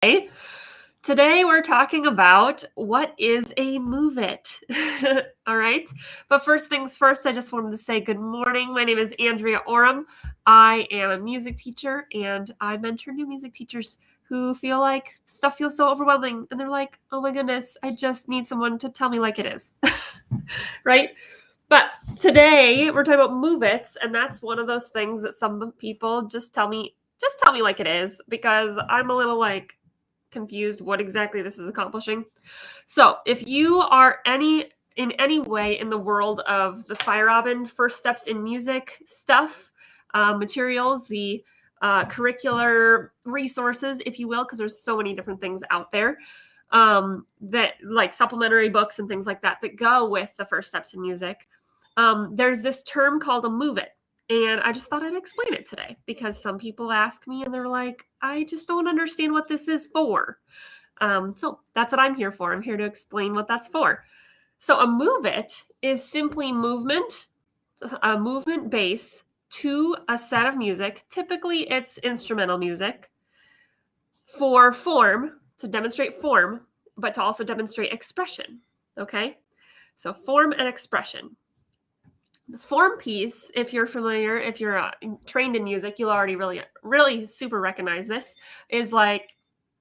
Hey, today we're talking about what is a move it. All right. But first things first, I just wanted to say good morning. My name is Andrea Oram. I am a music teacher and I mentor new music teachers who feel like stuff feels so overwhelming and they're like, oh my goodness, I just need someone to tell me like it is. Right. But today we're talking about move its, and that's one of those things that some people just tell me like it is because I'm a little like confused what exactly this is accomplishing. So, if you are in any way in the world of the Feierabend First Steps in Music stuff, materials, the curricular resources, if you will, because there's so many different things out there that like supplementary books and things like that go with the First Steps in Music. There's this term called a move it. And I just thought I'd explain it today because some people ask me and they're like, I just don't understand what this is for. So that's what I'm here for. I'm here to explain what that's for. So a move it is simply movement, a movement base to a set of music. Typically, it's instrumental music for form, to demonstrate form, but to also demonstrate expression. Okay? So form and expression. The form piece, if you're familiar, if you're trained in music, you'll already really super recognize this, is like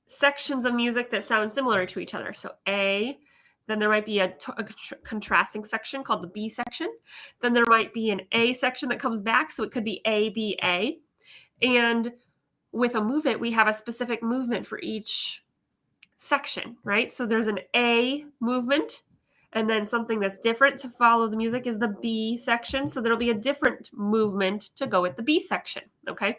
sections of music that sound similar to each other. So A, then there might be a contrasting section called the B section. Then there might be an A section that comes back. So it could be A, B, A. And with a move it, we have a specific movement for each section, right? So there's an A movement, and then something that's different to follow the music is the B section. So there'll be a different movement to go with the B section. Okay.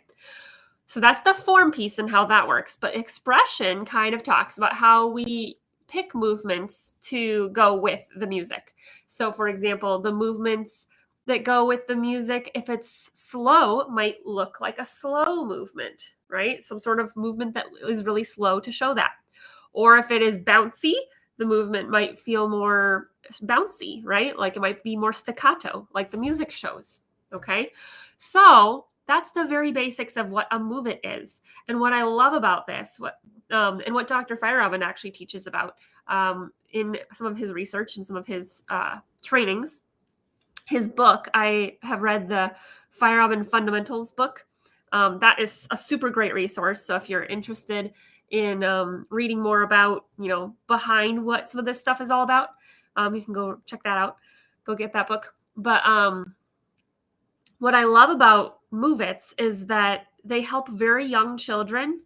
So that's the form piece and how that works. But expression kind of talks about how we pick movements to go with the music. So, for example, the movements that go with the music, if it's slow, might look like a slow movement, right? Some sort of movement that is really slow to show that. Or if it is bouncy, the movement might feel more bouncy, right? Like it might be more staccato, like the music shows. Okay. So that's the very basics of what a move it is. And what I love about this, and what Dr. Feierabend actually teaches about in some of his research and some of his trainings, his book, I have read the Feierabend Fundamentals book. That is a super great resource. So if you're interested in reading more about, behind what some of this stuff is all about, you can go check that out. Go get that book. But what I love about move its is that they help very young children,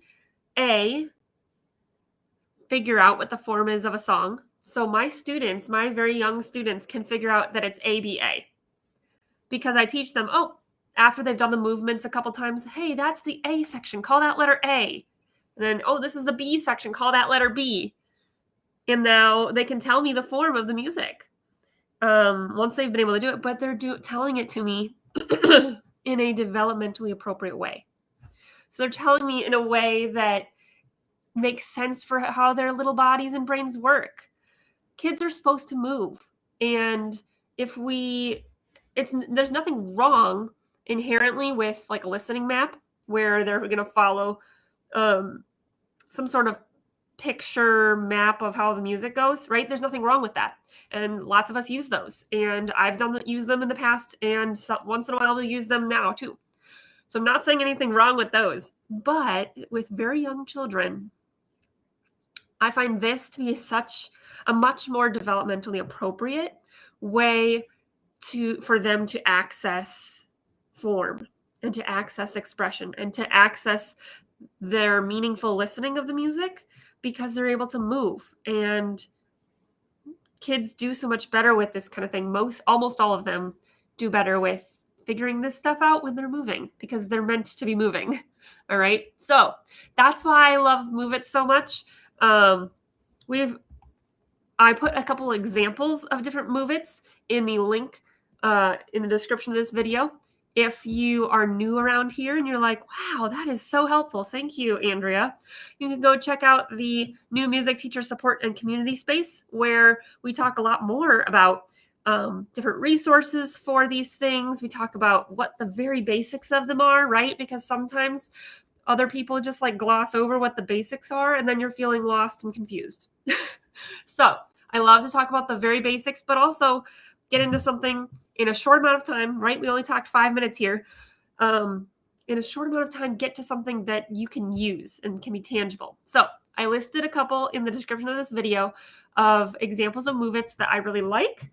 figure out what the form is of a song. So my very young students can figure out that it's ABA because I teach them, after they've done the movements a couple times, hey, that's the A section, call that letter A. And then, this is the B section, call that letter B. And now they can tell me the form of the music once they've been able to do it, but they're telling it to me in a developmentally appropriate way. So they're telling me in a way that makes sense for how their little bodies and brains work. Kids are supposed to move. And there's nothing wrong inherently with like a listening map where they're going to follow some sort of picture map of how the music goes, right? There's nothing wrong with that. And lots of us use those. And I've used them in the past, and once in a while we'll use them now too. So I'm not saying anything wrong with those. But with very young children, I find this to be such a much more developmentally appropriate way for them to access form and to access expression and to access their meaningful listening of the music because they're able to move. And kids do so much better with this kind of thing. Almost all of them do better with figuring this stuff out when they're moving because they're meant to be moving. All right. So that's why I love Move It so much. I put a couple examples of different Move Its in the link in the description of this video. If you are new around here and you're like, wow, that is so helpful. Thank you, Andrea. You can go check out the new music teacher support and community space where we talk a lot more about different resources for these things. We talk about what the very basics of them are, right? Because sometimes Other people just like gloss over what the basics are, and then you're feeling lost and confused. So I love to talk about the very basics, but also get into something in a short amount of time, right? We only talked 5 minutes here. In a short amount of time, get to something that you can use and can be tangible. So I listed a couple in the description of this video of examples of move-its that I really like.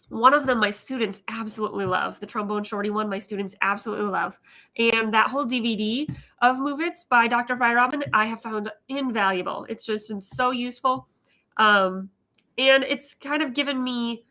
One of them my students absolutely love. The trombone shorty one, my students absolutely love. And that whole DVD of Move-Its by Dr. Feierabend, I have found invaluable. It's just been so useful. And it's kind of given me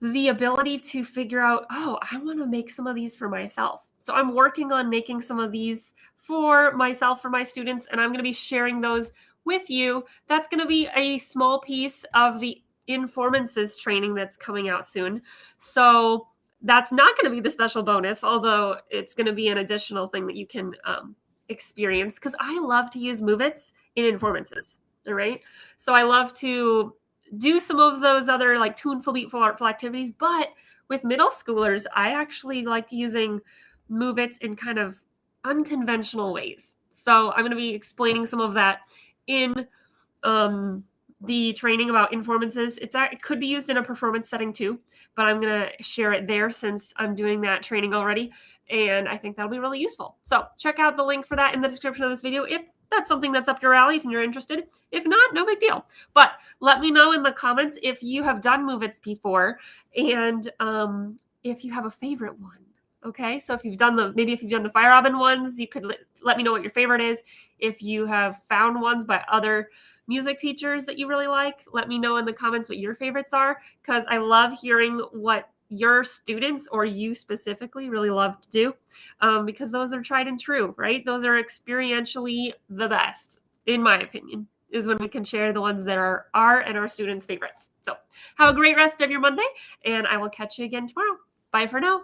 the ability to figure out, oh, I want to make some of these for myself. So I'm working on making some of these for myself, for my students, and I'm going to be sharing those with you. That's going to be a small piece of the Informances training that's coming out soon. So that's not going to be the special bonus, although it's going to be an additional thing that you can experience, because I love to use Move-Its in Informances. All right. So I love to do some of those other like tuneful, beatful, artful activities. But with middle schoolers, I actually like using Move-Its in kind of unconventional ways. So I'm going to be explaining some of that in the training about Informances. It could be used in a performance setting too, but I'm going to share it there since I'm doing that training already. And I think that'll be really useful. So check out the link for that in the description of this video if that's something that's up your alley, if you're interested. If not, no big deal. But let me know in the comments if you have done Move-Its before and if you have a favorite one. Okay, so if you've done the Feierabend ones, you could let me know what your favorite is. If you have found ones by other music teachers that you really like, let me know in the comments what your favorites are, because I love hearing what your students or you specifically really love to do, because those are tried and true, right? Those are experientially the best, in my opinion, is when we can share the ones that are and our students' favorites. So have a great rest of your Monday, and I will catch you again tomorrow. Bye for now.